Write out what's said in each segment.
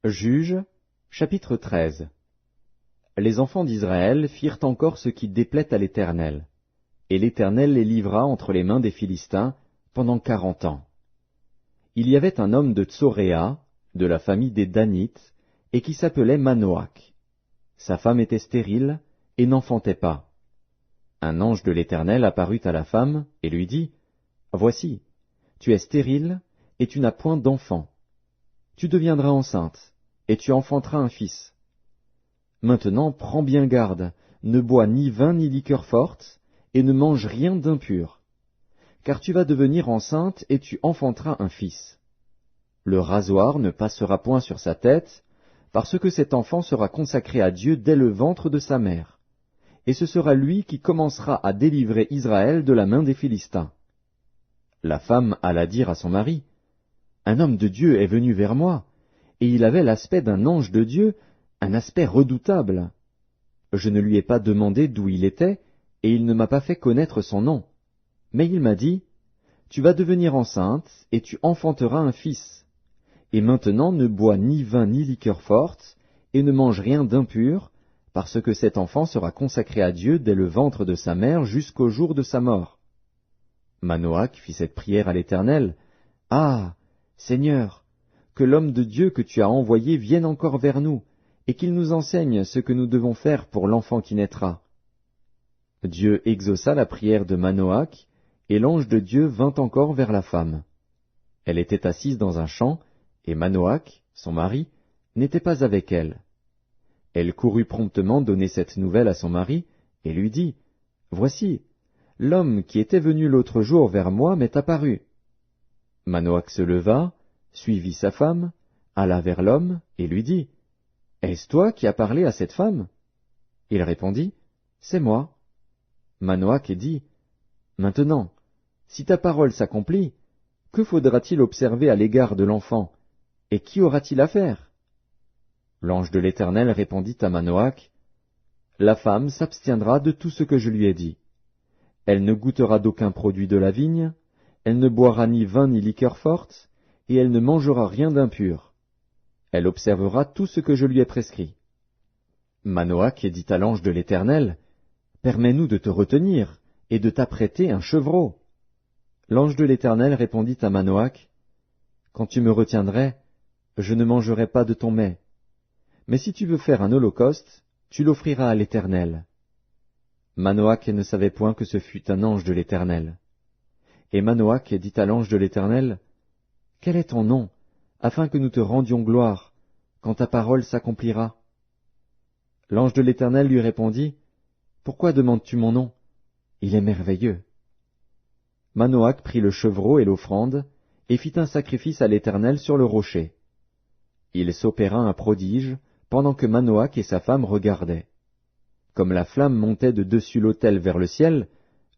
Juges, chapitre 13. Les enfants d'Israël firent encore ce qui déplaît à l'Éternel, et l'Éternel les livra entre les mains des Philistins pendant 40 ans. Il y avait un homme de Tsoréa, de la famille des Danites, et qui s'appelait Manoach. Sa femme était stérile et n'enfantait pas. Un ange de l'Éternel apparut à la femme et lui dit, « Voici, tu es stérile et tu n'as point d'enfant. Tu deviendras enceinte, et tu enfanteras un fils. Maintenant prends bien garde, ne bois ni vin ni liqueur forte, et ne mange rien d'impur. Car tu vas devenir enceinte et tu enfanteras un fils. Le rasoir ne passera point sur sa tête, parce que cet enfant sera consacré à Dieu dès le ventre de sa mère. Et ce sera lui qui commencera à délivrer Israël de la main des Philistins. » La femme alla dire à son mari, « Un homme de Dieu est venu vers moi, et il avait l'aspect d'un ange de Dieu, un aspect redoutable. Je ne lui ai pas demandé d'où il était, et il ne m'a pas fait connaître son nom. Mais il m'a dit, « Tu vas devenir enceinte, et tu enfanteras un fils. Et maintenant ne bois ni vin ni liqueur forte, et ne mange rien d'impur, parce que cet enfant sera consacré à Dieu dès le ventre de sa mère jusqu'au jour de sa mort. » Manoach fit cette prière à l'Éternel, « Ah, Seigneur, que l'homme de Dieu que tu as envoyé vienne encore vers nous, et qu'il nous enseigne ce que nous devons faire pour l'enfant qui naîtra. » Dieu exauça la prière de Manoach, et l'ange de Dieu vint encore vers la femme. Elle était assise dans un champ, et Manoach, son mari, n'était pas avec elle. Elle courut promptement donner cette nouvelle à son mari, et lui dit, « Voici, l'homme qui était venu l'autre jour vers moi m'est apparu. » Manoach se leva, suivit sa femme, alla vers l'homme, et lui dit, « Est-ce toi qui as parlé à cette femme ?» Il répondit, « C'est moi. » Manoach dit, « Maintenant, si ta parole s'accomplit, que faudra-t-il observer à l'égard de l'enfant, et qui aura-t-il à faire ?» L'ange de l'Éternel répondit à Manoach, « La femme s'abstiendra de tout ce que je lui ai dit. Elle ne goûtera d'aucun produit de la vigne, elle ne boira ni vin ni liqueur forte, et elle ne mangera rien d'impur. Elle observera tout ce que je lui ai prescrit. » Manoach dit à l'ange de l'Éternel, « Permets-nous de te retenir, et de t'apprêter un chevreau. » L'ange de l'Éternel répondit à Manoach, « Quand tu me retiendrais, je ne mangerai pas de ton mets. Mais si tu veux faire un holocauste, tu l'offriras à l'Éternel. » Manoach ne savait point que ce fût un ange de l'Éternel. Et Manoach dit à l'ange de l'Éternel, « Quel est ton nom, afin que nous te rendions gloire, quand ta parole s'accomplira ?» L'ange de l'Éternel lui répondit, « Pourquoi demandes-tu mon nom? Il est merveilleux. » Manoach prit le chevreau et l'offrande, et fit un sacrifice à l'Éternel sur le rocher. Il s'opéra un prodige, pendant que Manoach et sa femme regardaient. Comme la flamme montait de dessus l'autel vers le ciel,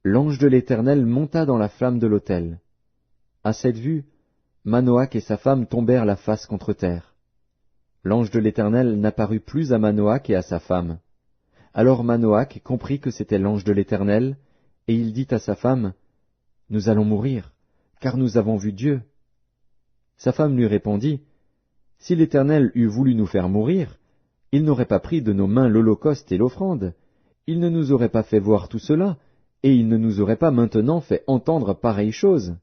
l'ange de l'Éternel monta dans la flamme de l'autel. À cette vue, Manoach et sa femme tombèrent la face contre terre. L'ange de l'Éternel n'apparut plus à Manoach et à sa femme. Alors Manoach comprit que c'était l'ange de l'Éternel, et il dit à sa femme, « Nous allons mourir, car nous avons vu Dieu. » Sa femme lui répondit, « Si l'Éternel eût voulu nous faire mourir, il n'aurait pas pris de nos mains l'holocauste et l'offrande, il ne nous aurait pas fait voir tout cela, et il ne nous aurait pas maintenant fait entendre pareille chose. »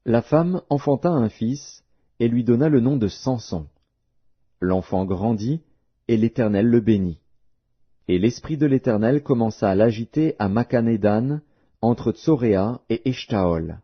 La femme enfanta un fils, et lui donna le nom de Samson. L'enfant grandit, et l'Éternel le bénit. Et l'Esprit de l'Éternel commença à l'agiter à Makanedan, entre Tsoréa et Eshtaol.